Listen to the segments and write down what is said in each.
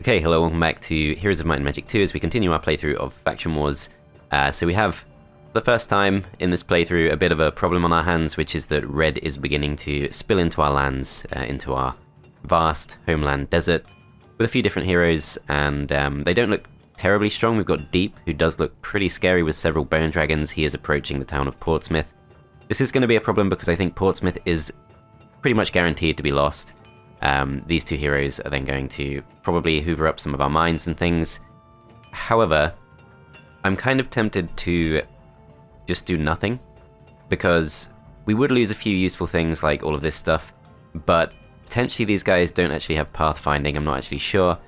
Okay, hello, welcome back to Heroes of Might and Magic 2 as we continue our playthrough of Faction Wars. So we have, for the first time in this playthrough, a bit of a problem on our hands, which is that red is beginning to spill into our lands, into our vast homeland desert, with a few different heroes, and they don't look terribly strong. We've got Deep, who does look pretty scary with several bone dragons. He is approaching the town of Portsmouth. This is going to be a problem because I think Portsmouth is pretty much guaranteed to be lost. These two heroes are then going to probably hoover up some of our mines and things. However, I'm kind of tempted to just do nothing, because we would lose a few useful things like all of this stuff, but potentially these guys don't actually have pathfinding, I'm not actually sure,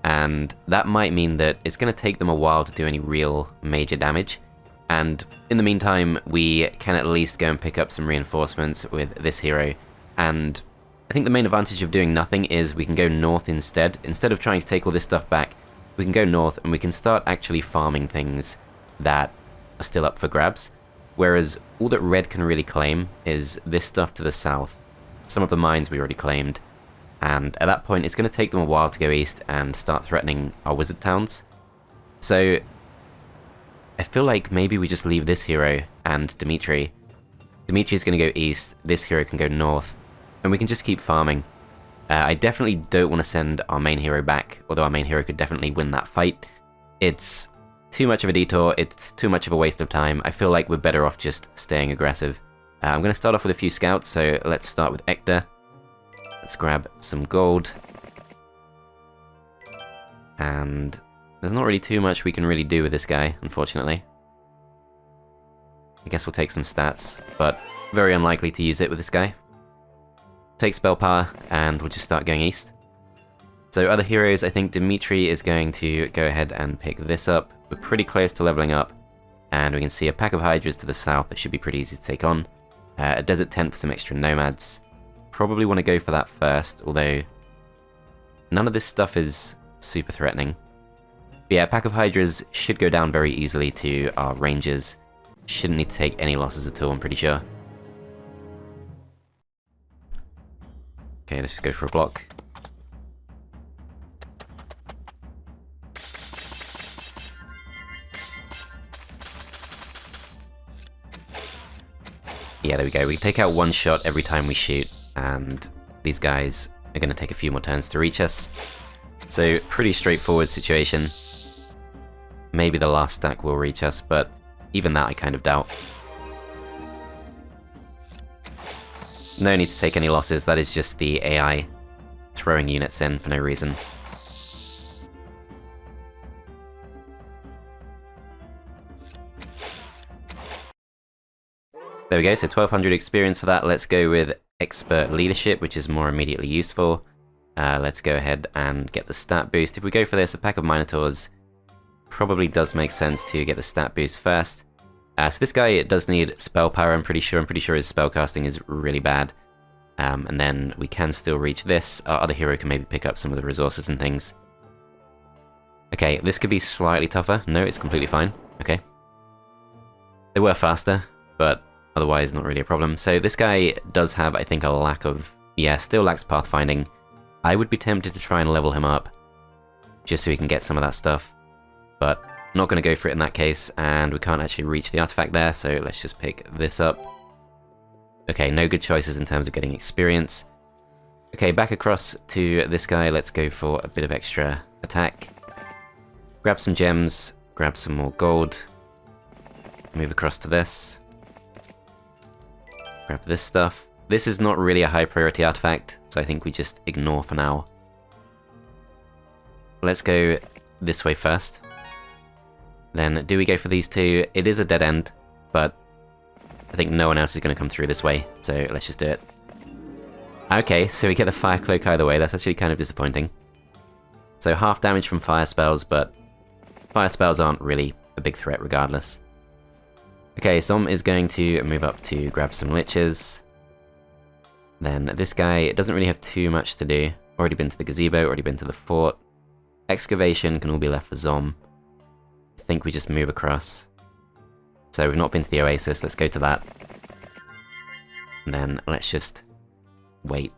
and that might mean that it's going to take them a while to do any real major damage, and in the meantime we can at least go and pick up some reinforcements with this hero, and I think the main advantage of doing nothing is we can go north instead. Instead of trying to take all this stuff back, we can go north and we can start actually farming things that are still up for grabs. Whereas all that red can really claim is this stuff to the south. Some of the mines we already claimed. And at that point, it's going to take them a while to go east and start threatening our wizard towns. So I feel like maybe we just leave this hero and Dimitri. Dimitri's going to go east, this hero can go north. And we can just keep farming. I definitely don't want to send our main hero back, although our main hero could definitely win that fight. It's too much of a detour, it's too much of a waste of time. I feel like we're better off just staying aggressive. I'm going to start off with a few scouts, so let's start with Ector. Let's grab some gold. And there's not really too much we can really do with this guy, unfortunately. I guess we'll take some stats, but very unlikely to use it with this guy. Take spell power, and we'll just start going east. So other heroes, I think Dimitri is going to go ahead and pick this up. We're pretty close to leveling up, and we can see a pack of hydras to the south that should be pretty easy to take on. A desert tent for some extra nomads. Probably want to go for that first, although none of this stuff is super threatening. But yeah, a pack of hydras should go down very easily to our rangers. Shouldn't need to take any losses at all, I'm pretty sure. Okay, let's just go for a block. Yeah, there we go. We take out one shot every time we shoot, and these guys are going to take a few more turns to reach us. So, pretty straightforward situation. Maybe the last stack will reach us, but even that I kind of doubt. No need to take any losses, that is just the AI throwing units in for no reason. There we go, so 1200 experience for that. Let's go with Expert Leadership, which is more immediately useful. Let's go ahead and get the stat boost. If we go for this, a pack of Minotaurs probably does make sense to get the stat boost first. So this guy does need spell power, I'm pretty sure. I'm pretty sure his spellcasting is really bad. And then we can still reach this. Our other hero can maybe pick up some of the resources and things. Okay, this could be slightly tougher. No, it's completely fine. Okay. They were faster, but otherwise not really a problem. So this guy does have, I think, a lack of... Yeah, still lacks pathfinding. I would be tempted to try and level him up, just so we can get some of that stuff. But not going to go for it in that case, and we can't actually reach the artifact there, so let's just pick this up. Okay, no good choices in terms of getting experience. Okay, back across to this guy, let's go for a bit of extra attack. Grab some gems, grab some more gold. Move across to this. Grab this stuff. This is not really a high priority artifact, so I think we just ignore for now. Let's go this way first. Then, do we go for these two? It is a dead end, but I think no one else is going to come through this way, so let's just do it. Okay, so we get the fire cloak either way. That's actually kind of disappointing. So half damage from fire spells, but fire spells aren't really a big threat regardless. Okay, Zom is going to move up to grab some liches. Then this guy doesn't really have too much to do. Already been to the gazebo, already been to the fort. Excavation can all be left for Zom. I think we just move across. So we've not been to the Oasis, let's go to that. And then let's just wait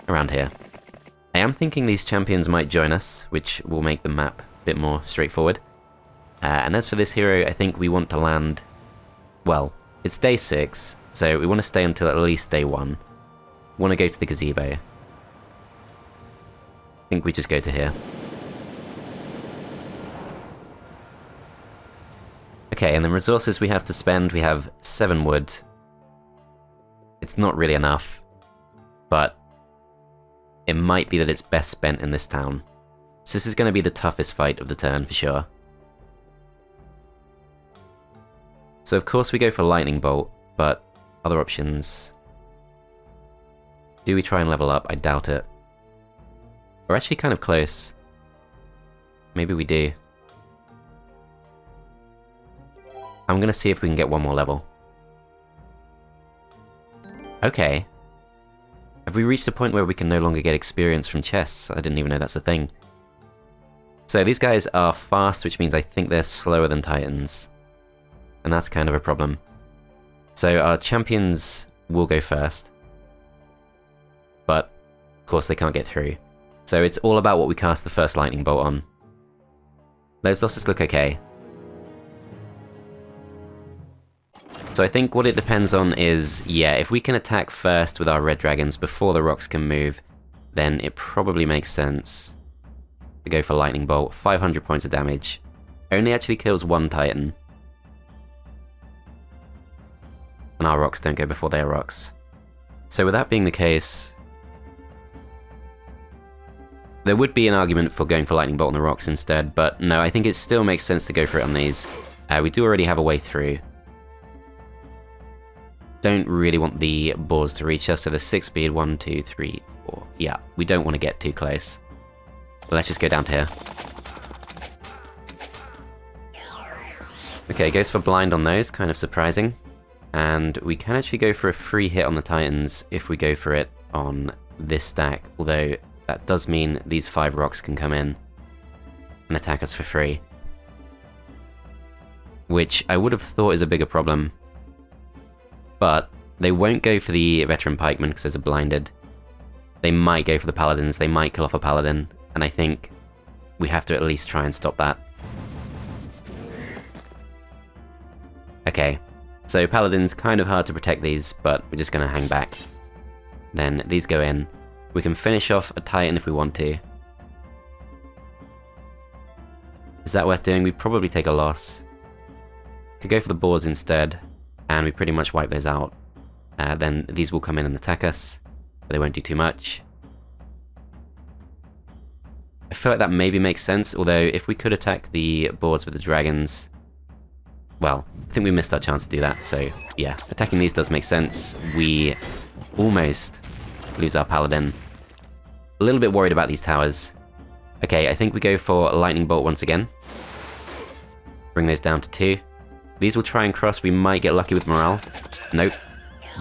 around here. I am thinking these champions might join us, which will make the map a bit more straightforward. And as for this hero, I think we want to land... Well, it's day 6, so we want to stay until at least day 1. We want to go to the gazebo. I think we just go to here. Okay, and then resources we have to spend, we have 7 wood. It's not really enough, but it might be that it's best spent in this town. So this is going to be the toughest fight of the turn for sure. So of course we go for Lightning Bolt, but other options... Do we try and level up? I doubt it. We're actually kind of close. Maybe we do. I'm gonna see if we can get one more level. Okay. Have we reached a point where we can no longer get experience from chests? I didn't even know that's a thing. So these guys are fast, which means I think they're slower than Titans. And that's kind of a problem. So our champions will go first. But, of course, they can't get through. So it's all about what we cast the first lightning bolt on. Those losses look okay. So I think what it depends on is, yeah, if we can attack first with our red dragons before the rocks can move, then it probably makes sense to go for lightning bolt. 500 points of damage. Only actually kills 1 titan. And our rocks don't go before their rocks. So with that being the case, there would be an argument for going for lightning bolt on the rocks instead, but no, I think it still makes sense to go for it on these. We do already have a way through. Don't really want the boars to reach us, so there's 6 speed, 1, 2, 3, 4. Yeah, we don't want to get too close. But let's just go down to here. Okay, goes for blind on those, kind of surprising. And we can actually go for a free hit on the titans if we go for it on this stack, although that does mean these 5 rocks can come in and attack us for free. Which I would have thought is a bigger problem. But they won't go for the veteran pikemen because there's a blinded. They might go for the paladins, they might kill off a paladin, and I think we have to at least try and stop that. Okay, so paladins, kind of hard to protect these, but we're just going to hang back. Then these go in. We can finish off a titan if we want to. Is that worth doing? We probably take a loss. Could go for the boars instead, and we pretty much wipe those out. Then these will come in and attack us, but they won't do too much. I feel like that maybe makes sense, although if we could attack the boars with the dragons... Well, I think we missed our chance to do that, so yeah, attacking these does make sense. We almost lose our paladin. A little bit worried about these towers. Okay, I think we go for lightning bolt once again. Bring those down to 2. These will try and cross, we might get lucky with morale. Nope.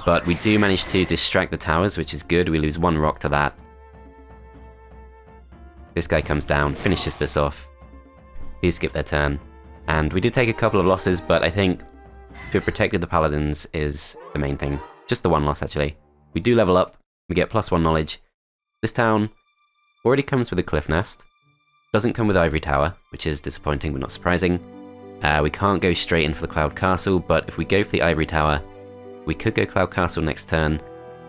But we do manage to distract the towers, which is good. We lose 1 rock to that. This guy comes down, finishes this off. These skip their turn. And we did take a couple of losses, but I think to have protected the paladins is the main thing. Just the 1 loss, actually. We do level up, we get +1 knowledge. This town already comes with a cliff nest. Doesn't come with ivory tower, which is disappointing but not surprising. We can't go straight in for the cloud castle, but if we go for the ivory tower, we could go cloud castle next turn.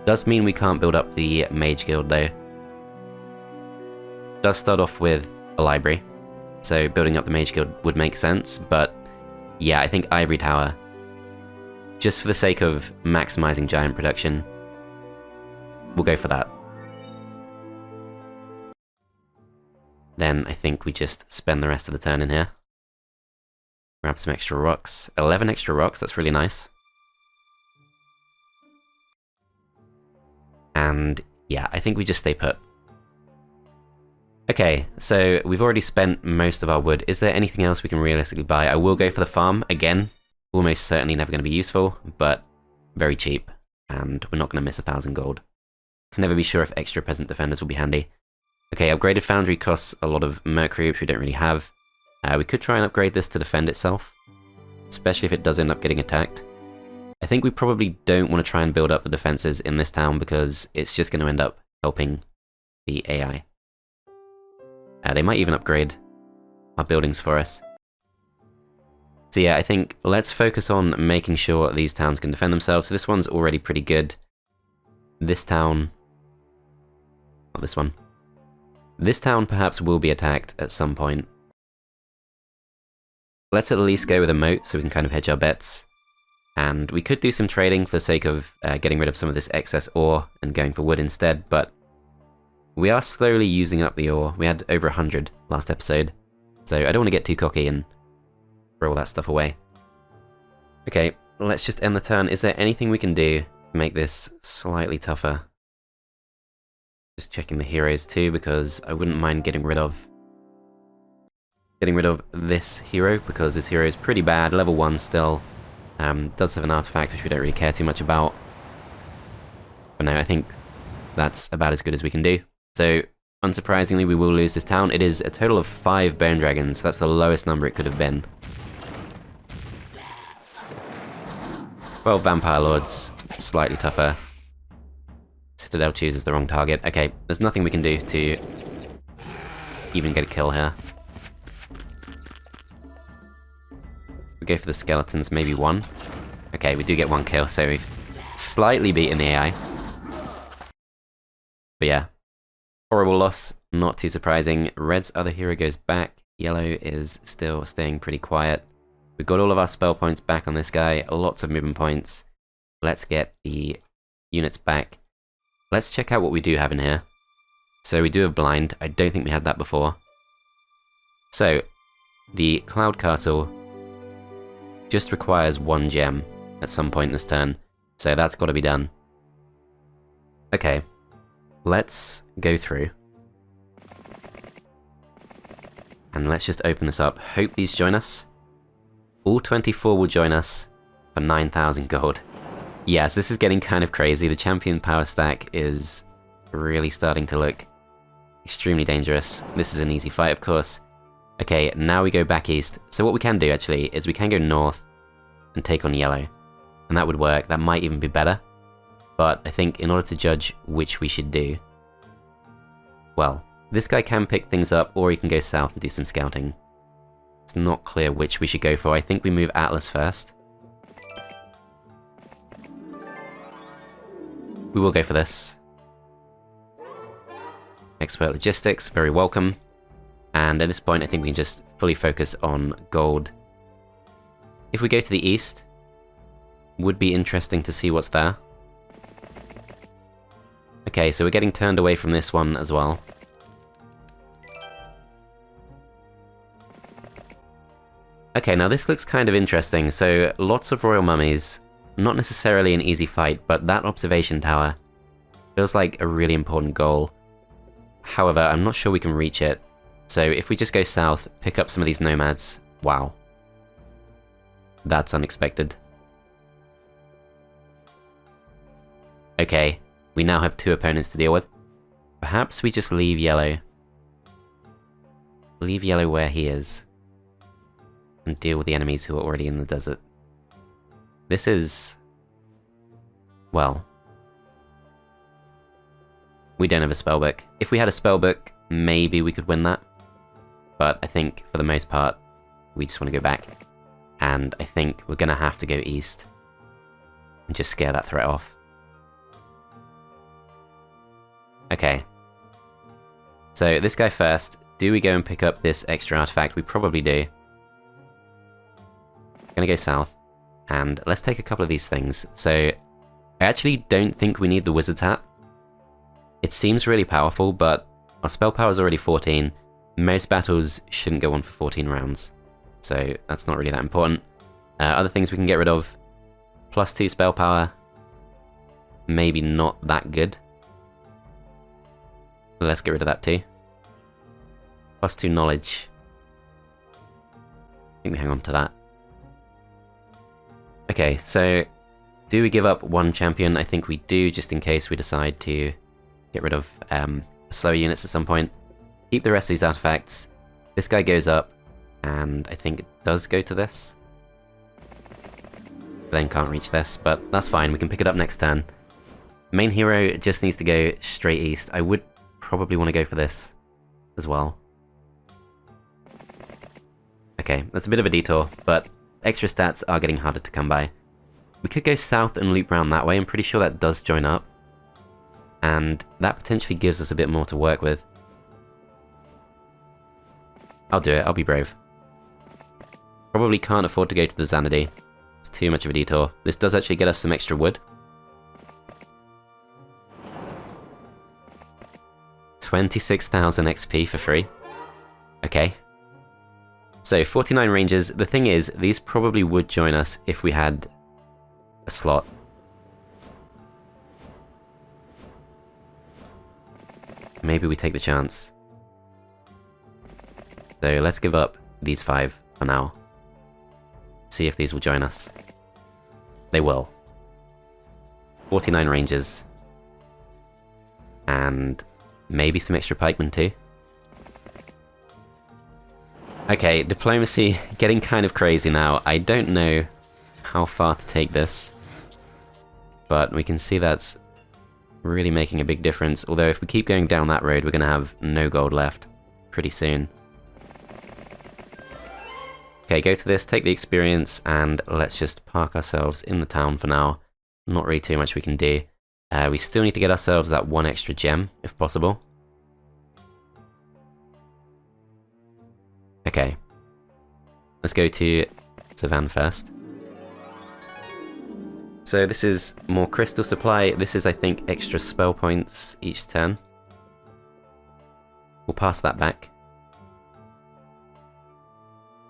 Does mean we can't build up the mage guild though. Does start off with a library, so building up the mage guild would make sense, but yeah, I think ivory tower, just for the sake of maximizing giant production, we'll go for that. Then I think we just spend the rest of the turn in here. Grab some extra rocks. 11 extra rocks, that's really nice. And yeah, I think we just stay put. Okay, so we've already spent most of our wood. Is there anything else we can realistically buy? I will go for the farm again. Almost certainly never going to be useful, but very cheap. And we're not going to miss 1,000 gold. Can never be sure if extra peasant defenders will be handy. Okay, upgraded foundry costs a lot of mercury, which we don't really have. We could try and upgrade this to defend itself, especially if it does end up getting attacked. I think we probably don't want to try and build up the defenses in this town because it's just going to end up helping the AI. They might even upgrade our buildings for us. So yeah, I think let's focus on making sure these towns can defend themselves. So this one's already pretty good. This town... not this one. This town perhaps will be attacked at some point. Let's at least go with a moat so we can kind of hedge our bets. And we could do some trading for the sake of getting rid of some of this excess ore and going for wood instead, but we are slowly using up the ore. We had over 100 last episode, so I don't want to get too cocky and throw all that stuff away. Okay, let's just end the turn. Is there anything we can do to make this slightly tougher? Just checking the heroes too, because I wouldn't mind getting rid of this hero, because this hero is pretty bad, level 1 still. Does have an artifact which we don't really care too much about. But no, I think that's about as good as we can do. So, unsurprisingly, we will lose this town. It is a total of 5 bone dragons, so that's the lowest number it could have been. 12 vampire lords, slightly tougher. Citadel chooses the wrong target. Okay, there's nothing we can do to even get a kill here. We go for the skeletons, maybe 1. Okay, we do get 1 kill, so we've slightly beaten the AI. But yeah, horrible loss, not too surprising. Red's other hero goes back. Yellow is still staying pretty quiet. We've got all of our spell points back on this guy, lots of movement points. Let's get the units back. Let's check out what we do have in here. So we do have blind. I don't think we had that before. So, the Cloud Castle just requires 1 gem at some point this turn, so that's got to be done. Okay, let's go through. And let's just open this up. Hope these join us. All 24 will join us for 9,000 gold. Yes, this is getting kind of crazy. The champion power stack is really starting to look extremely dangerous. This is an easy fight, of course. Okay, now we go back east. So what we can do, actually, is we can go north and take on yellow. And that would work. That might even be better. But I think in order to judge which we should do... well, this guy can pick things up, or he can go south and do some scouting. It's not clear which we should go for. I think we move Atlas first. We will go for this. Expert logistics, very welcome. And at this point, I think we can just fully focus on gold. If we go to the east, would be interesting to see what's there. Okay, so we're getting turned away from this one as well. Okay, now this looks kind of interesting. So, lots of royal mummies. Not necessarily an easy fight, but that observation tower feels like a really important goal. However, I'm not sure we can reach it. So if we just go south, pick up some of these nomads, wow. That's unexpected. Okay, we now have 2 opponents to deal with. Perhaps we just leave yellow. Leave yellow where he is. And deal with the enemies who are already in the desert. This is... well... we don't have a spellbook. If we had a spellbook, maybe we could win that. But I think, for the most part, we just want to go back. And I think we're going to have to go east. And just scare that threat off. Okay. So, this guy first. Do we go and pick up this extra artifact? We probably do. Gonna go south. And let's take a couple of these things. So, I actually don't think we need the Wizard's Hat. It seems really powerful, but our spell power is already 14. Most battles shouldn't go on for 14 rounds. So, that's not really that important. Other things we can get rid of. +2 spell power. Maybe not that good. Let's get rid of that too. +2 knowledge. I think we hang on to that. Okay, so do we give up 1 champion? I think we do, just in case we decide to get rid of slower units at some point. Keep the rest of these artifacts. This guy goes up, and I think it does go to this. Then can't reach this, but that's fine, we can pick it up next turn. Main hero just needs to go straight east. I would probably want to go for this as well. Okay, that's a bit of a detour, but extra stats are getting harder to come by. We could go south and loop around that way. I'm pretty sure that does join up. And that potentially gives us a bit more to work with. I'll do it, I'll be brave. Probably can't afford to go to the Xanadu. It's too much of a detour. This does actually get us some extra wood. 26,000 XP for free. Okay. So, 49 ranges. The thing is, these probably would join us if we had a slot. Maybe we take the chance. So, let's give up these 5 for now. See if these will join us. They will. 49 ranges. And maybe some extra pikemen too. Okay, diplomacy getting kind of crazy now. I don't know how far to take this. But we can see that's really making a big difference. Although if we keep going down that road, we're going to have no gold left pretty soon. Okay, go to this, take the experience, and let's just park ourselves in the town for now. Not really too much we can do. We still need to get ourselves that 1 extra gem, if possible. Okay. Let's go to Savan first. So this is more crystal supply. This is, I think, extra spell points each turn. We'll pass that back.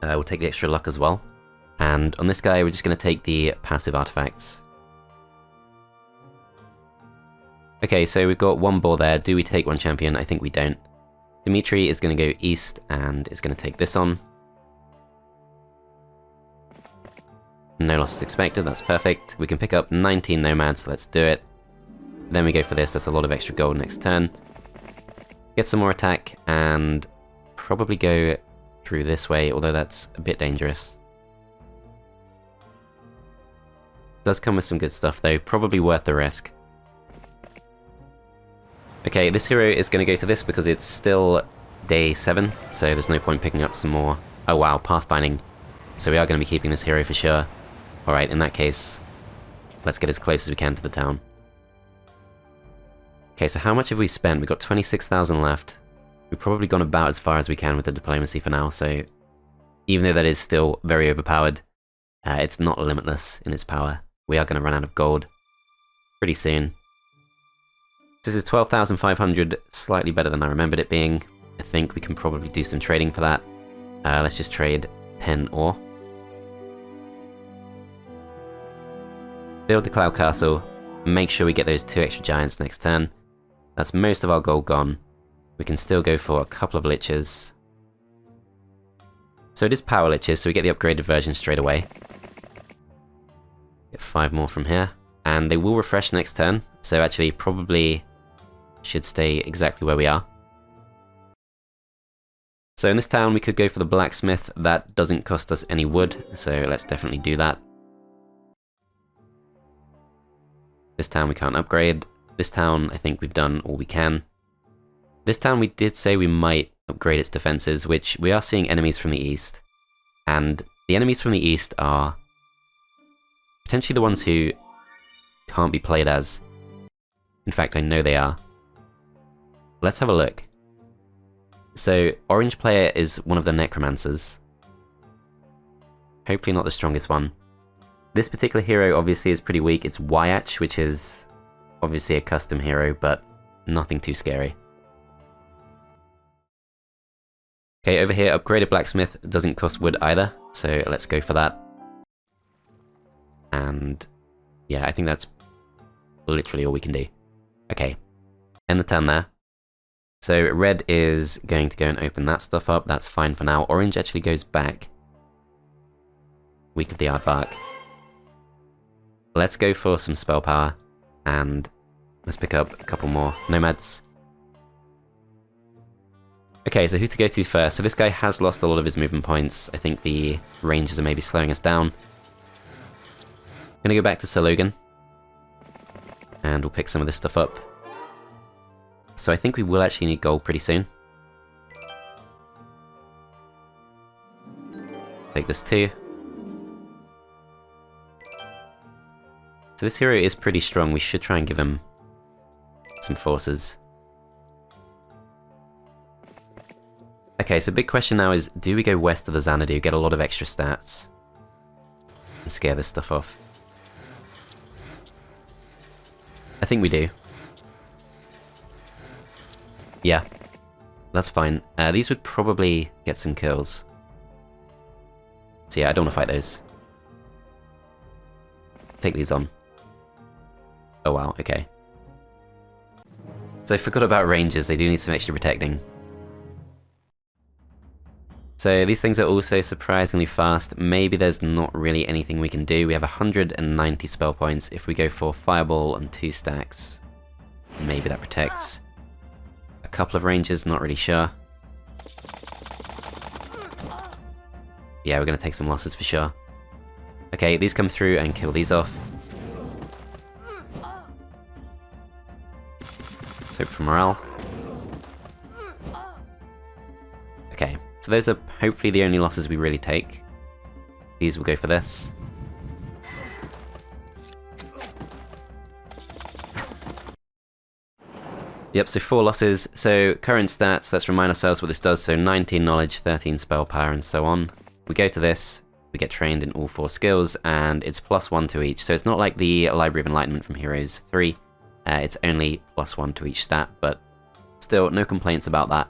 We'll take the extra luck as well. And on this guy, we're just going to take the passive artifacts. Okay, so we've got 1 boar there. Do we take 1 champion? I think we don't. Dimitri is going to go east and is going to take this on. No losses expected, that's perfect. We can pick up 19 nomads, let's do it. Then we go for this, that's a lot of extra gold next turn. Get some more attack, and probably go through this way, although that's a bit dangerous. Does come with some good stuff though, probably worth the risk. Okay, this hero is going to go to this because it's still day 7, so there's no point picking up some more. Oh wow, pathbinding. So we are going to be keeping this hero for sure. Alright, in that case, let's get as close as we can to the town. Okay, so how much have we spent? We've got 26,000 left. We've probably gone about as far as we can with the diplomacy for now, so even though that is still very overpowered, it's not limitless in its power. We are going to run out of gold pretty soon. This is 12,500, slightly better than I remembered it being. I think we can probably do some trading for that. Let's just trade 10 ore. Build the Cloud Castle, make sure we get those 2 extra giants next turn. That's most of our gold gone. We can still go for a couple of liches. So it is power liches, so we get the upgraded version straight away. Get 5 more from here. And they will refresh next turn, so actually probably should stay exactly where we are. So in this town we could go for the blacksmith. That doesn't cost us any wood, so let's definitely do that. This town we can't upgrade. This town I think we've done all we can. This town we did say we might upgrade its defenses, which we are seeing enemies from the east. And the enemies from the east are potentially the ones who can't be played as. In fact, I know they are. Let's have a look. So, orange player is one of the necromancers. Hopefully not the strongest one. This particular hero obviously is pretty weak. It's Wyach, which is obviously a custom hero, but nothing too scary. Okay, over here, upgraded blacksmith doesn't cost wood either, so let's go for that. And yeah, I think that's literally all we can do. Okay, end the turn there. So red is going to go and open that stuff up, that's fine for now. Orange actually goes back. Weak of the Aardvark. Let's go for some spell power, and let's pick up a couple more nomads. Okay, so who to go to first? So this guy has lost a lot of his movement points. I think the ranges are maybe slowing us down. Gonna go back to Sir Logan, and we'll pick some of this stuff up. So I think we will actually need gold pretty soon. Take this too. So this hero is pretty strong, we should try and give him some forces. Okay, so big question now is, do we go west of the Xanadu, get a lot of extra stats, and scare this stuff off? I think we do. Yeah, that's fine. These would probably get some kills. So yeah, I don't want to fight those. Take these on. Oh wow, okay. So I forgot about rangers, they do need some extra protecting. So these things are also surprisingly fast. Maybe there's not really anything we can do. We have 190 spell points. If we go for Fireball and 2 stacks, maybe that protects. A couple of rangers, not really sure. Yeah, we're going to take some losses for sure. Okay, these come through and kill these off. Let's hope for morale. Okay, so those are hopefully the only losses we really take. These will go for this. Yep, so 4 losses. So current stats, let's remind ourselves what this does. So 19 knowledge, 13 spell power, and so on. We go to this, we get trained in all 4 skills, and it's +1 to each. So it's not like the Library of Enlightenment from Heroes 3. It's only +1 to each stat, but still, no complaints about that.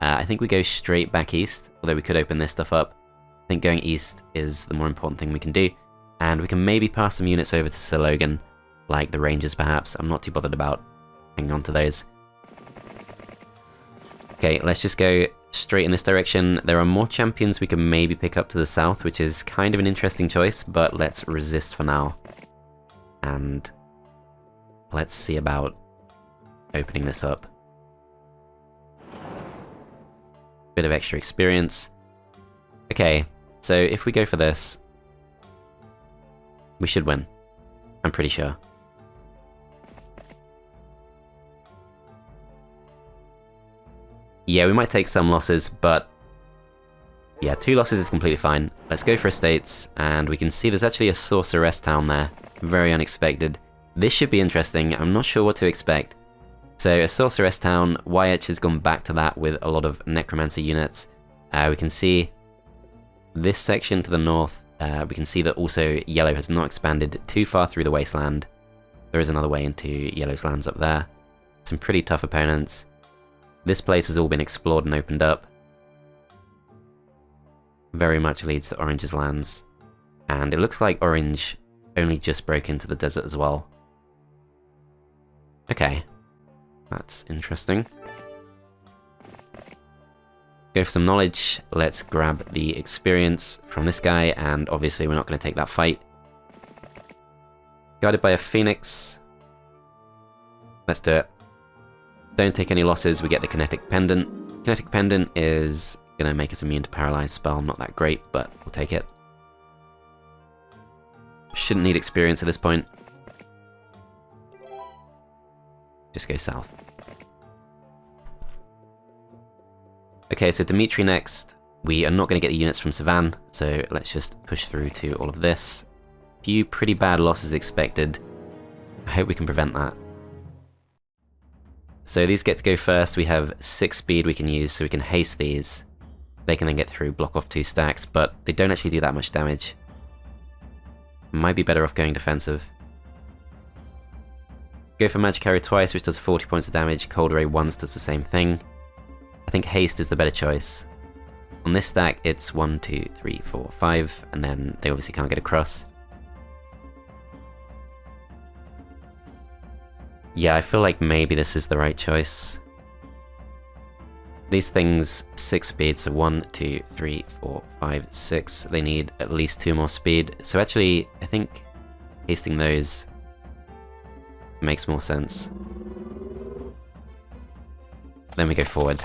I think we go straight back east, although we could open this stuff up. I think going east is the more important thing we can do. And we can maybe pass some units over to Sir Logan, like the Rangers perhaps. I'm not too bothered about hanging on to those. Okay, let's just go straight in this direction. There are more champions we can maybe pick up to the south, which is kind of an interesting choice, but let's resist for now. And let's see about opening this up. Bit of extra experience. Okay, so if we go for this, we should win. I'm pretty sure. Yeah, we might take some losses, but yeah, 2 losses is completely fine. Let's go for estates, and we can see there's actually a sorceress town there. Very unexpected. This should be interesting. I'm not sure what to expect. So a sorceress town, Wyatch has gone back to that with a lot of necromancer units. We can see this section to the north. We can see that also yellow has not expanded too far through the wasteland. There is another way into yellow's lands up there. Some pretty tough opponents. This place has all been explored and opened up. Very much leads to Orange's lands. And it looks like Orange only just broke into the desert as well. Okay. That's interesting. Go for some knowledge. Let's grab the experience from this guy, and obviously we're not going to take that fight. Guided by a phoenix. Let's do it. Don't take any losses, we get the kinetic pendant. Kinetic pendant is going to make us immune to paralyzed spell. Not that great, but we'll take it. Shouldn't need experience at this point. Just go south. Okay, so Dimitri next. We are not going to get the units from Savan, so let's just push through to all of this. Few pretty bad losses expected. I hope we can prevent that. So these get to go first. We have 6 speed we can use, so we can haste these. They can then get through, block off 2 stacks, but they don't actually do that much damage. Might be better off going defensive. Go for Magic Arrow twice, which does 40 points of damage. Cold Ray once does the same thing. I think haste is the better choice. On this stack, it's 1, 2, 3, 4, 5, and then they obviously can't get across. Yeah, I feel like maybe this is the right choice. These things, 6 speed, so 1, 2, 3, 4, 5, 6. They need at least 2 more speed. So actually, I think hasting those makes more sense. Then we go forward.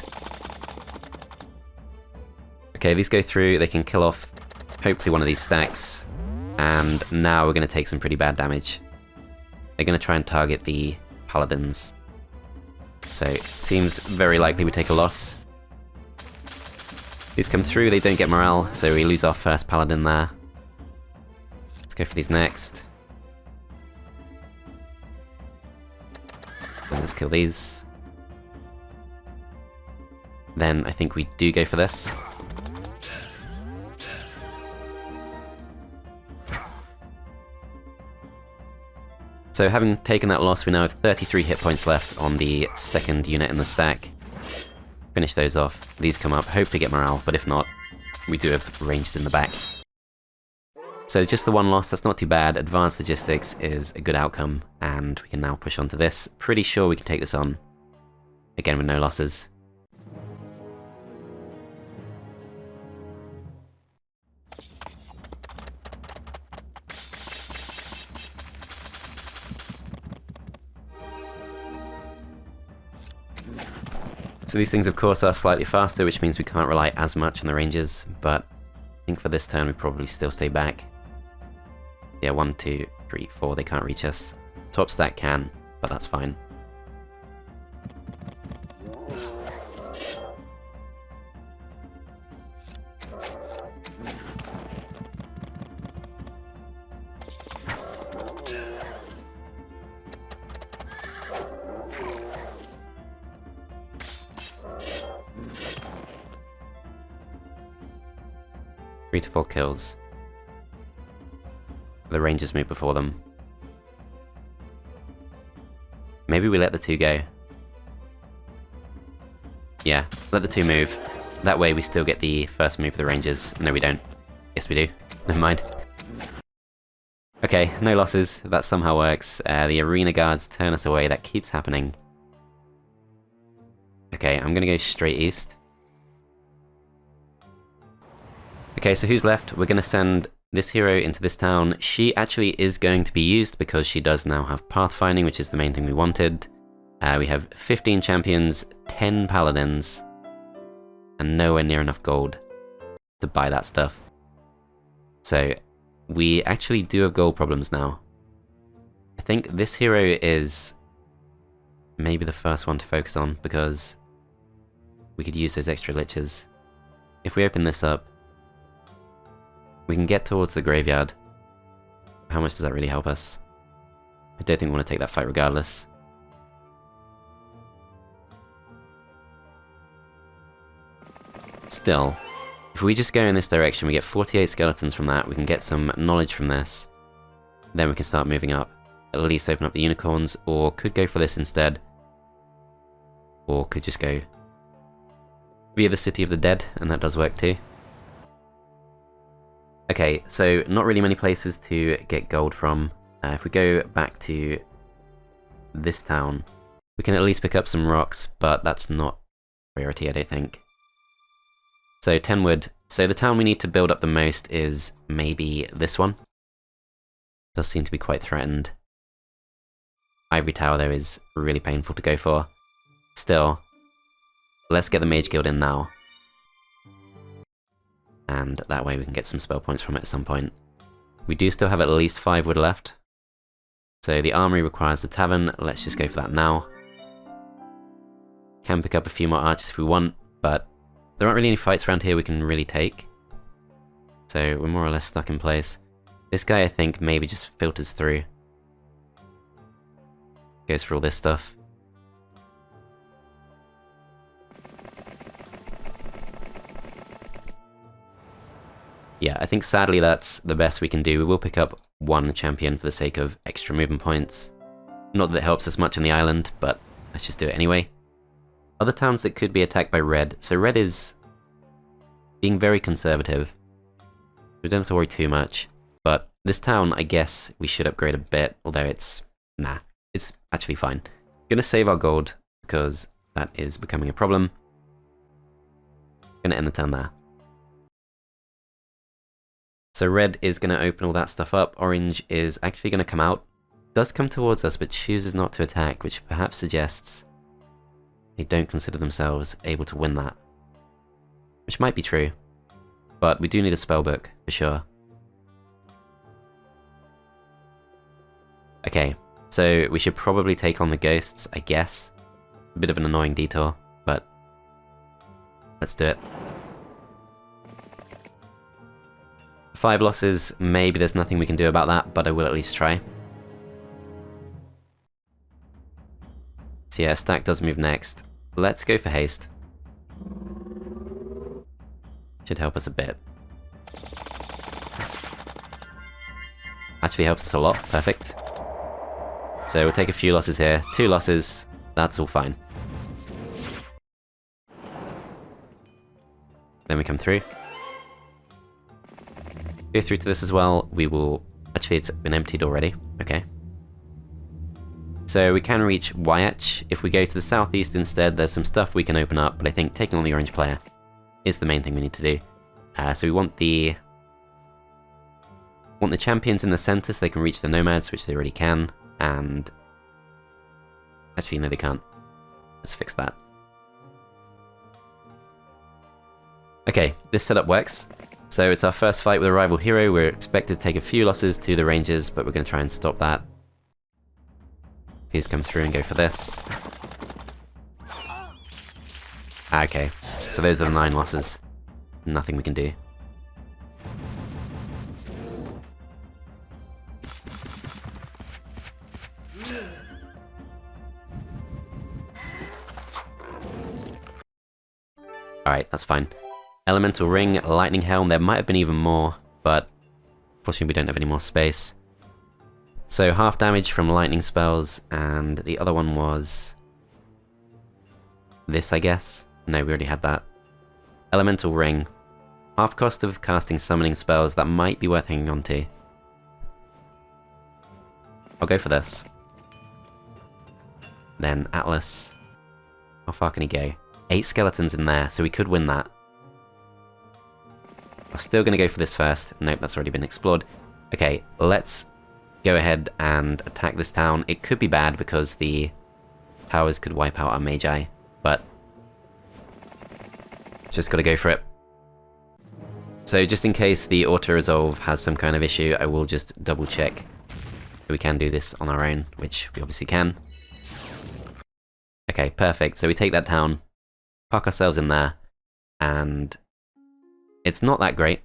Okay, these go through, they can kill off hopefully one of these stacks. And now we're going to take some pretty bad damage. They're going to try and target the paladins. So it seems very likely we take a loss. These come through, they don't get morale, so we lose our first paladin there. Let's go for these next. And let's kill these. Then I think we do go for this. So having taken that loss, we now have 33 hit points left on the second unit in the stack. Finish those off. These come up, hopefully get morale, but if not, we do have ranges in the back. So just the one loss, that's not too bad. Advanced logistics is a good outcome, and we can now push on to this. Pretty sure we can take this on. Again with no losses. So these things of course are slightly faster, which means we can't rely as much on the ranges, but I think for this turn we probably still stay back. Yeah, 1, 2, 3, 4, they can't reach us. Top stack can, but that's fine. Three to 4 kills. The rangers move before them. Maybe we let the 2 go. Yeah, let the 2 move. That way we still get the first move of the rangers. No, we don't. Yes, we do. Never mind. Okay, no losses. That somehow works. The arena guards turn us away. That keeps happening. Okay, I'm gonna go straight east. Okay, so who's left? We're going to send this hero into this town. She actually is going to be used because she does now have pathfinding, which is the main thing we wanted. We have 15 champions, 10 paladins, and nowhere near enough gold to buy that stuff. So we actually do have gold problems now. I think this hero is maybe the first one to focus on because we could use those extra liches. If we open this up, we can get towards the graveyard. How much does that really help us? I don't think we want to take that fight regardless. Still, if we just go in this direction, we get 48 skeletons from that, we can get some knowledge from this. Then we can start moving up. At least open up the unicorns, or could go for this instead. Or could just go via the City of the Dead, and that does work too. Okay, so not really many places to get gold from. If we go back to this town, we can at least pick up some rocks, but that's not priority, I don't think. So 10 wood. So the town we need to build up the most is maybe this one. Does seem to be quite threatened. Ivory Tower though is really painful to go for. Still, let's get the Mage Guild in now. And that way we can get some spell points from it at some point. We do still have at least 5 wood left. So the armory requires the tavern, let's just go for that now. Can pick up a few more archers if we want, but there aren't really any fights around here we can really take. So we're more or less stuck in place. This guy I think maybe just filters through. Goes for all this stuff. Yeah, I think sadly that's the best we can do. We will pick up 1 champion for the sake of extra movement points. Not that it helps us much on the island, but let's just do it anyway. Other towns that could be attacked by red. So red is being very conservative. We don't have to worry too much. But this town, I guess, we should upgrade a bit, although it's actually fine. Gonna save our gold, because that is becoming a problem. Gonna end the turn there. So red is going to open all that stuff up. Orange is actually going to come out. Does come towards us, but chooses not to attack, which perhaps suggests they don't consider themselves able to win that. Which might be true. But we do need a spellbook, for sure. Okay, so we should probably take on the ghosts, I guess. A bit of an annoying detour, but let's do it. 5 losses, maybe there's nothing we can do about that, but I will at least try. So yeah, stack does move next. Let's go for haste. Should help us a bit. Actually helps us a lot, perfect. So we'll take a few losses here. 2 losses, that's all fine. Then we come through. Go through to this as well. We will... Actually, it's been emptied already. Okay. So we can reach Wyatch. If we go to the southeast instead, there's some stuff we can open up, but I think taking on the orange player is the main thing we need to do. So we want the champions in the center so they can reach the nomads, which they already can, and... Actually, no, they can't. Let's fix that. Okay, this setup works. So it's our first fight with a rival hero. We're expected to take a few losses to the Rangers, but we're going to try and stop that. Please come through and go for this. Okay, so those are the 9 losses. Nothing we can do. Alright, that's fine. Elemental Ring, Lightning Helm, there might have been even more, but unfortunately we don't have any more space. So half damage from lightning spells, and the other one was... this, I guess? No, we already had that. Elemental Ring. Half cost of casting summoning spells, that might be worth hanging on to. I'll go for this. Then Atlas. How far can he go? 8 skeletons in there, so we could win that. I'm still going to go for this first. Nope, that's already been explored. Okay, let's go ahead and attack this town. It could be bad because the towers could wipe out our Magi, but just got to go for it. So just in case the auto-resolve has some kind of issue, I will just double check that we can do this on our own, which we obviously can. Okay, perfect. So we take that town, park ourselves in there, and it's not that great.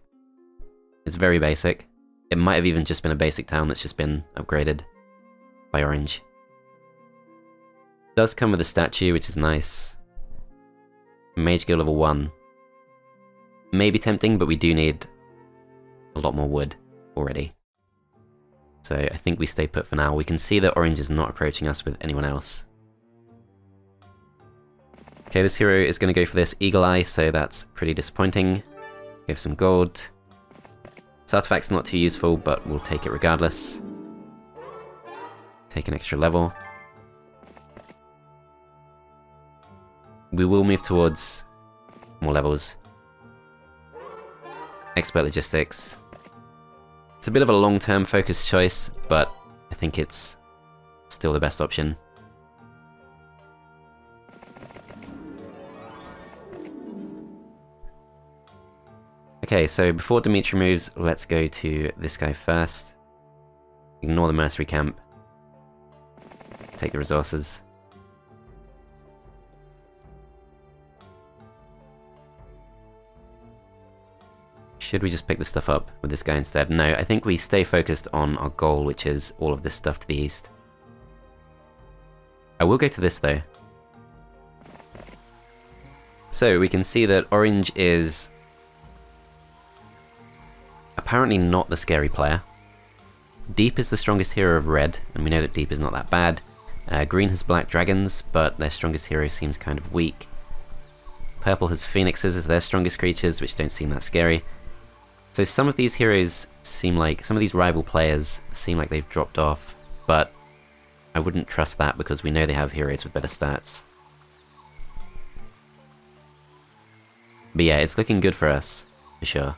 It's very basic. It might have even just been a basic town that's just been upgraded by Orange. It does come with a statue, which is nice. Mage Guild level 1. Maybe tempting, but we do need a lot more wood already. So I think we stay put for now. We can see that Orange is not approaching us with anyone else. Okay, this hero is going to go for this Eagle Eye, so that's pretty disappointing. Give some gold. This artifact's not too useful, but we'll take it regardless. Take an extra level. We will move towards more levels. Expert Logistics. It's a bit of a long-term focused choice, but I think it's still the best option. Okay, so before Dimitri moves, let's go to this guy first. Ignore the mercenary camp. Let's take the resources. Should we just pick this stuff up with this guy instead? No, I think we stay focused on our goal, which is all of this stuff to the east. I will go to this though. So we can see that Orange is apparently not the scary player. Deep is the strongest hero of Red, and we know that Deep is not that bad. Green has Black Dragons, but their strongest hero seems kind of weak. Purple has Phoenixes as their strongest creatures, which don't seem that scary. So some of these heroes seem like, some of these rival players seem like they've dropped off, but I wouldn't trust that because we know they have heroes with better stats. But yeah, it's looking good for us, for sure.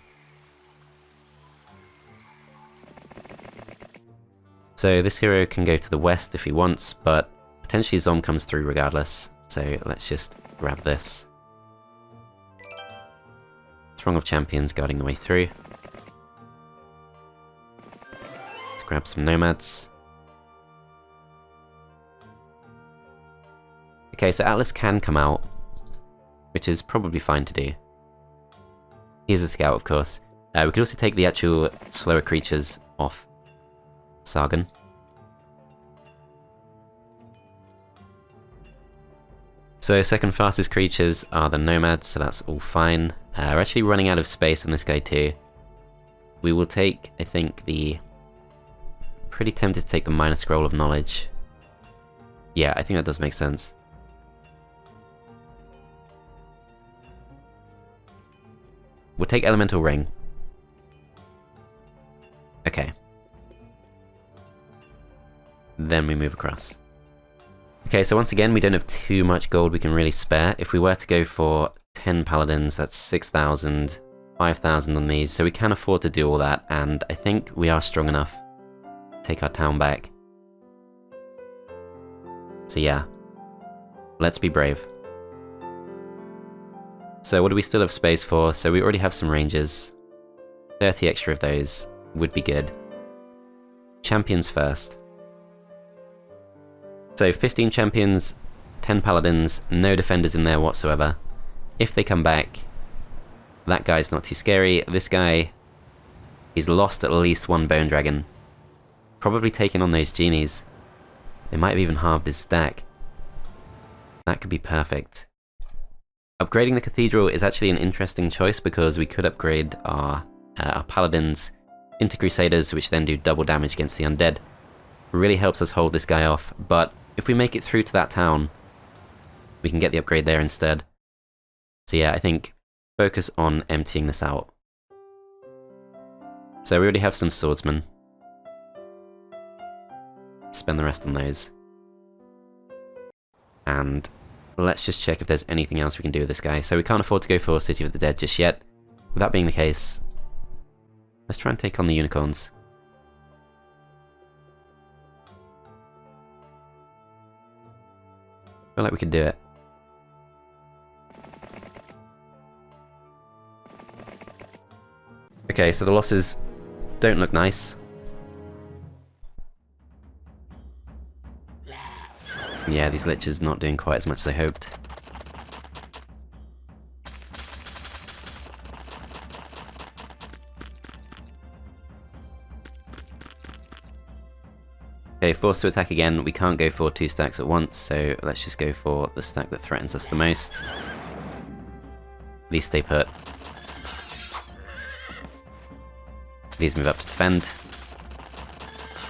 So this hero can go to the west if he wants, but potentially Zom comes through regardless, so let's just grab this. Throng of Champions guarding the way through. Let's grab some nomads. Okay, so Atlas can come out, which is probably fine to do. He's a scout, of course. We could also take the actual slower creatures off Sargon. So second fastest creatures are the nomads, so that's all fine. We're actually running out of space on this guy too. We will take, I think, the... Pretty tempted to take the minor scroll of knowledge. Yeah, I think that does make sense. We'll take elemental ring. Okay. Then we move across. Okay, so once again, we don't have too much gold we can really spare. If we were to go for 10 paladins, that's 6,000, 5,000 on these, so we can afford to do all that, and I think we are strong enough to take our town back. So yeah, let's be brave. So what do we still have space for? So we already have some ranges. 30 extra of those would be good. Champions first. So 15 champions, 10 paladins, no defenders in there whatsoever. If they come back, that guy's not too scary. This guy, he's lost at least one bone dragon. Probably taken on those genies. They might have even halved his stack. That could be perfect. Upgrading the cathedral is actually an interesting choice because we could upgrade our paladins into crusaders, which then do double damage against the undead. Really helps us hold this guy off, but if we make it through to that town, we can get the upgrade there instead. So yeah, I think focus on emptying this out. So we already have some swordsmen. Spend the rest on those. And let's just check if there's anything else we can do with this guy. So we can't afford to go for City of the Dead just yet. With that being the case, let's try and take on the unicorns. I feel like we could do it. Okay, so the losses don't look nice. Yeah, these liches not doing quite as much as I hoped. Okay, forced to attack again. We can't go for 2 stacks at once, so let's just go for the stack that threatens us the most. These stay put. These move up to defend.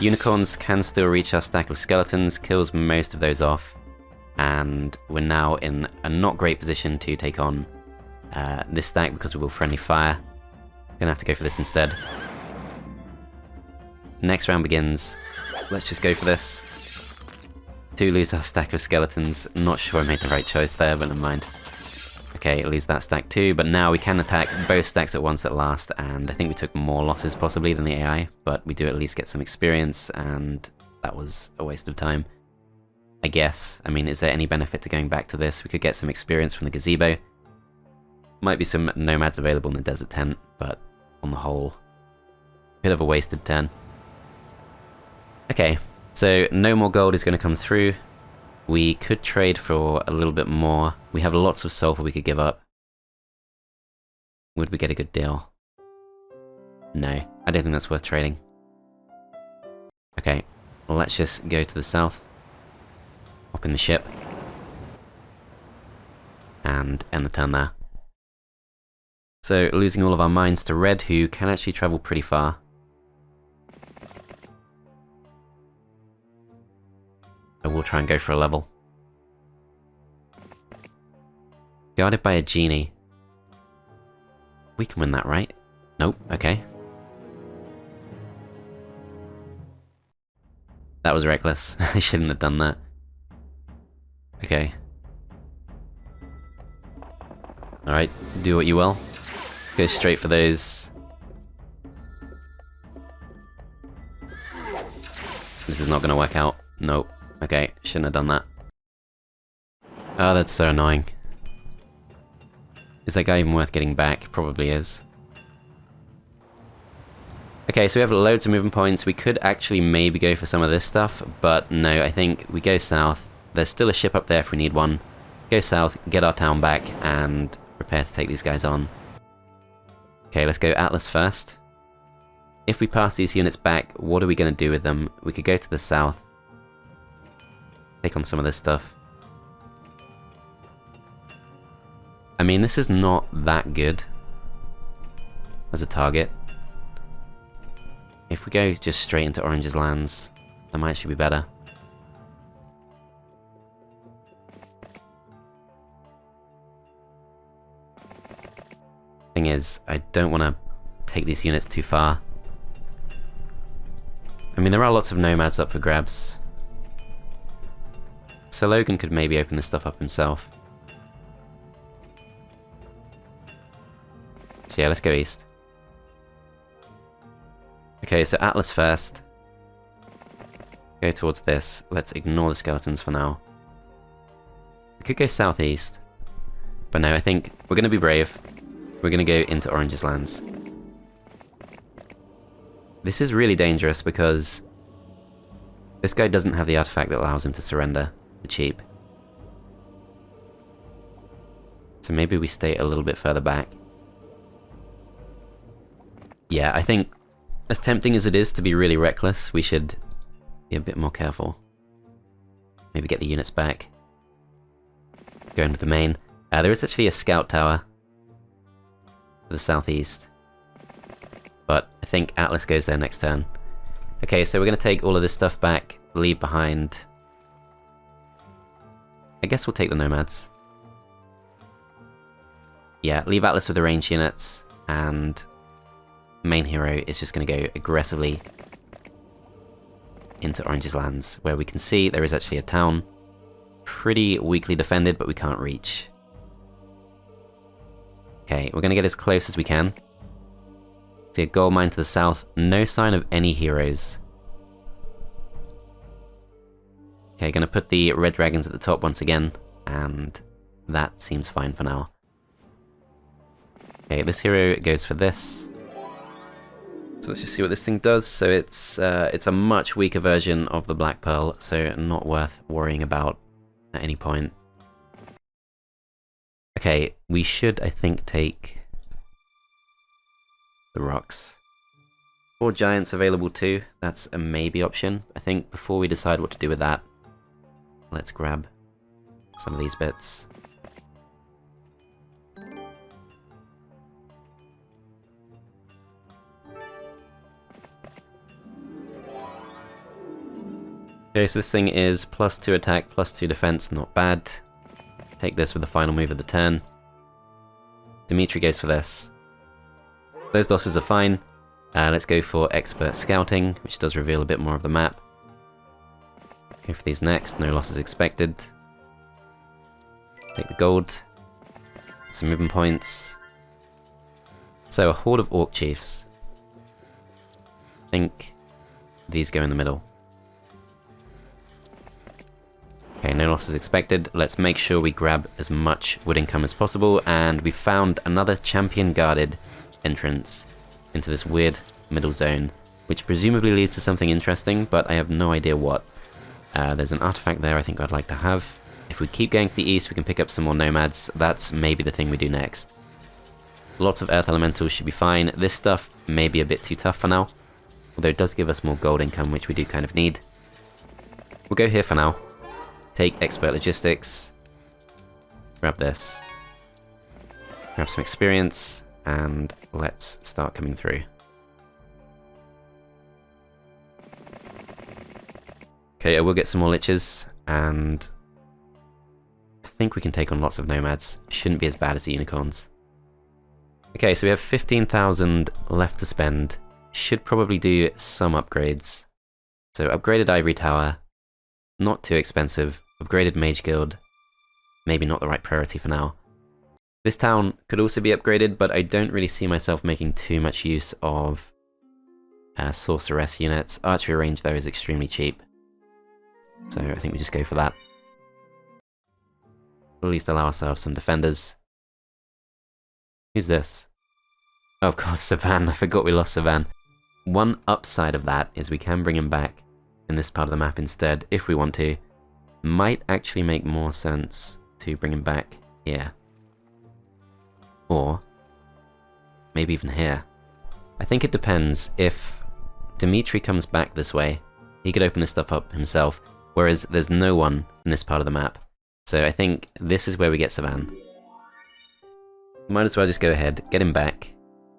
Unicorns can still reach our stack of skeletons, kills most of those off, and we're now in a not great position to take on this stack because we will friendly fire. Gonna have to go for this instead. Next round begins. Let's just go for this. To lose our stack of skeletons. Not sure I made the right choice there, but never mind. Okay, lose that stack too, but now we can attack both stacks at once at last, and I think we took more losses possibly than the AI, but we do at least get some experience, and that was a waste of time. I guess. I mean, is there any benefit to going back to this? We could get some experience from the gazebo. Might be some nomads available in the desert tent, but on the whole, bit of a wasted turn. Okay, so no more gold is going to come through. We could trade for a little bit more. We have lots of sulfur we could give up. Would we get a good deal? No, I don't think that's worth trading. Okay, well, let's just go to the south. Hop in the ship. And end the turn there. So, losing all of our mines to Red, who can actually travel pretty far. I will try and go for a level. Guarded by a genie. We can win that, right? Nope, okay. That was reckless. I shouldn't have done that. Okay. Alright, do what you will. Go straight for those. This is not going to work out. Nope. Okay, shouldn't have done that. Oh, that's so annoying. Is that guy even worth getting back? Probably is. Okay, so we have loads of movement points. We could actually maybe go for some of this stuff, but no, I think we go south. There's still a ship up there if we need one. Go south, get our town back, and prepare to take these guys on. Okay, let's go Atlas first. If we pass these units back, what are we going to do with them? We could go to the south. Take on some of this stuff. I mean, this is not that good as a target. If we go just straight into Orange's lands, that might actually be better. Thing is, I don't want to take these units too far. I mean, there are lots of nomads up for grabs. So Logan could maybe open this stuff up himself. So yeah, let's go east. Okay, so Atlas first. Go towards this. Let's ignore the skeletons for now. We could go southeast. But no, I think we're going to be brave. We're going to go into Orange's lands. This is really dangerous because this guy doesn't have the artifact that allows him to surrender for cheap. So maybe we stay a little bit further back. Yeah, I think as tempting as it is to be really reckless, we should be a bit more careful. Maybe get the units back. Go in with the main. There is actually a scout tower to the southeast. But I think Atlas goes there next turn. Okay, so we're going to take all of this stuff back, leave behind... I guess we'll take the nomads. Yeah, leave Atlas with the range units, and main hero is just going to go aggressively into Orange's lands, where we can see there is actually a town. Pretty weakly defended, but we can't reach. Okay, we're going to get as close as we can. See a gold mine to the south, no sign of any heroes. Okay, gonna put the red dragons at the top once again, and that seems fine for now. Okay, this hero goes for this. So let's just see what this thing does. So it's a much weaker version of the Black Pearl, so not worth worrying about at any point. Okay, we should, I think, take the rocks. 4 giants available too. That's a maybe option. I think before we decide what to do with that, let's grab some of these bits. Okay, so this thing is +2 attack, +2 defense, not bad. Take this with the final move of the turn. Dimitri goes for this. Those losses are fine. Let's go for expert scouting, which does reveal a bit more of the map. Go for these next, no losses expected. Take the gold. Some movement points. So a horde of orc chiefs. I think these go in the middle. Okay, no losses expected. Let's make sure we grab as much wood income as possible, and we found another champion guarded entrance into this weird middle zone, which presumably leads to something interesting, but I have no idea what. There's an artifact there I think I'd like to have. If we keep going to the east, we can pick up some more nomads. That's maybe the thing we do next. Lots of earth elementals should be fine. This stuff may be a bit too tough for now, although it does give us more gold income, which we do kind of need. We'll go here for now. Take expert logistics. Grab this. Grab some experience, and let's start coming through. Okay, I will get some more liches, and I think we can take on lots of nomads. Shouldn't be as bad as the unicorns. Okay, so we have 15,000 left to spend. Should probably do some upgrades. So upgraded Ivory Tower, not too expensive. Upgraded Mage Guild, maybe not the right priority for now. This town could also be upgraded, but I don't really see myself making too much use of Sorceress units. Archery range, though, is extremely cheap. So I think we just go for that. At least allow ourselves some defenders. Who's this? Oh, of course, Savan. I forgot we lost Savan. One upside of that is we can bring him back in this part of the map instead, if we want to. Might actually make more sense to bring him back here. Or maybe even here. I think it depends. If Dimitri comes back this way, he could open this stuff up himself, whereas there's no one in this part of the map. So I think this is where we get Savan. Might as well just go ahead, get him back,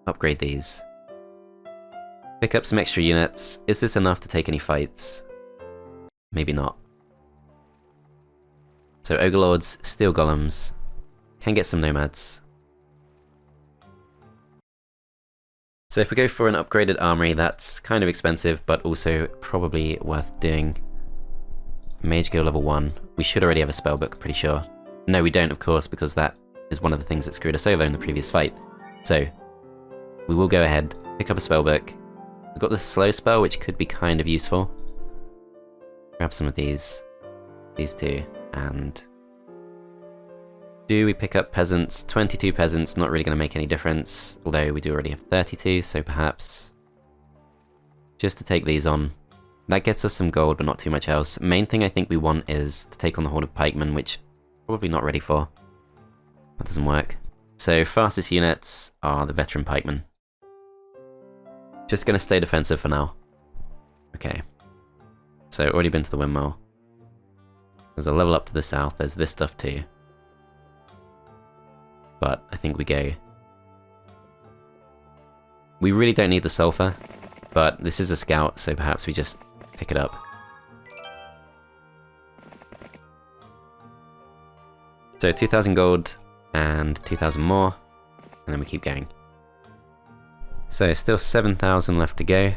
upgrade these. Pick up some extra units. Is this enough to take any fights? Maybe not. So Ogre Lords, Steel Golems, can get some Nomads. So if we go for an upgraded armory, that's kind of expensive, but also probably worth doing. Mage Guild level 1. We should already have a spellbook, pretty sure. No, we don't, of course, because that is one of the things that screwed us over in the previous fight. So, we will go ahead, pick up a spellbook. We've got the slow spell, which could be kind of useful. Grab some of these two, and... do we pick up peasants? 22 peasants, not really going to make any difference, although we do already have 32, so perhaps... just to take these on. That gets us some gold, but not too much else. Main thing I think we want is to take on the Horde of Pikemen, which probably not ready for. That doesn't work. So fastest units are the veteran pikemen. Just gonna stay defensive for now. Okay. So already been to the windmill. There's a level up to the south, there's this stuff too. But I think we go. We really don't need the sulfur, but this is a scout, so perhaps we just pick it up. So 2,000 gold and 2,000 more, and then we keep going. So still 7,000 left to go.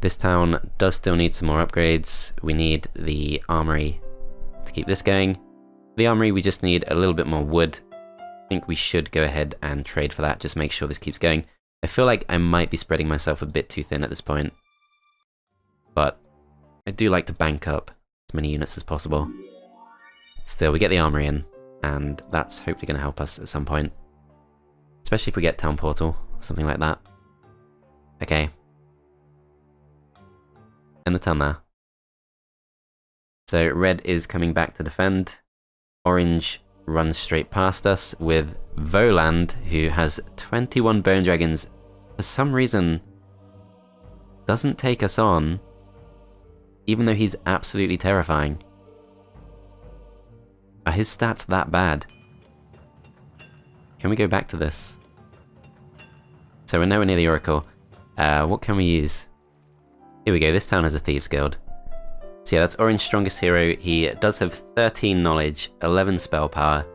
This town does still need some more upgrades. We need the armory to keep this going. The armory, we just need a little bit more wood. I think we should go ahead and trade for that, just make sure this keeps going. I feel like I might be spreading myself a bit too thin at this point, but I do like to bank up as many units as possible. Still, we get the armory in, and that's hopefully going to help us at some point. Especially if we get Town Portal, something like that. Okay. End the turn there. So red is coming back to defend. Orange runs straight past us with Voland, who has 21 Bone Dragons. For some reason, doesn't take us on, even though he's absolutely terrifying. Are his stats that bad? Can we go back to this? So we're nowhere near the Oracle. What can we use? Here we go, this town has a Thieves Guild. So yeah, that's Orange's strongest hero. He does have 13 knowledge, 11 spell power.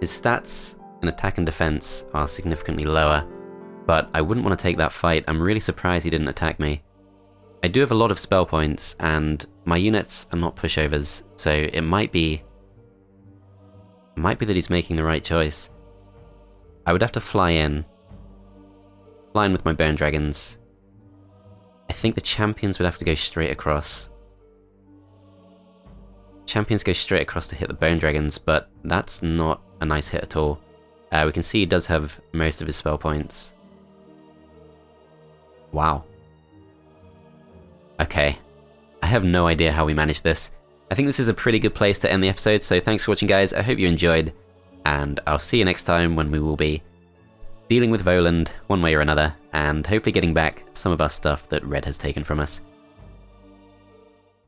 His stats in attack and defense are significantly lower, but I wouldn't want to take that fight. I'm really surprised he didn't attack me. I do have a lot of spell points, and my units are not pushovers, so it might be that he's making the right choice. I would have to fly in with my Bone Dragons. I think the champions would have to go straight across. Champions go straight across to hit the Bone Dragons, but that's not a nice hit at all. We can see he does have most of his spell points. Wow. Okay. I have no idea how we managed this. I think this is a pretty good place to end the episode, so thanks for watching, guys. I hope you enjoyed, and I'll see you next time when we will be dealing with Voland one way or another, and hopefully getting back some of our stuff that Red has taken from us.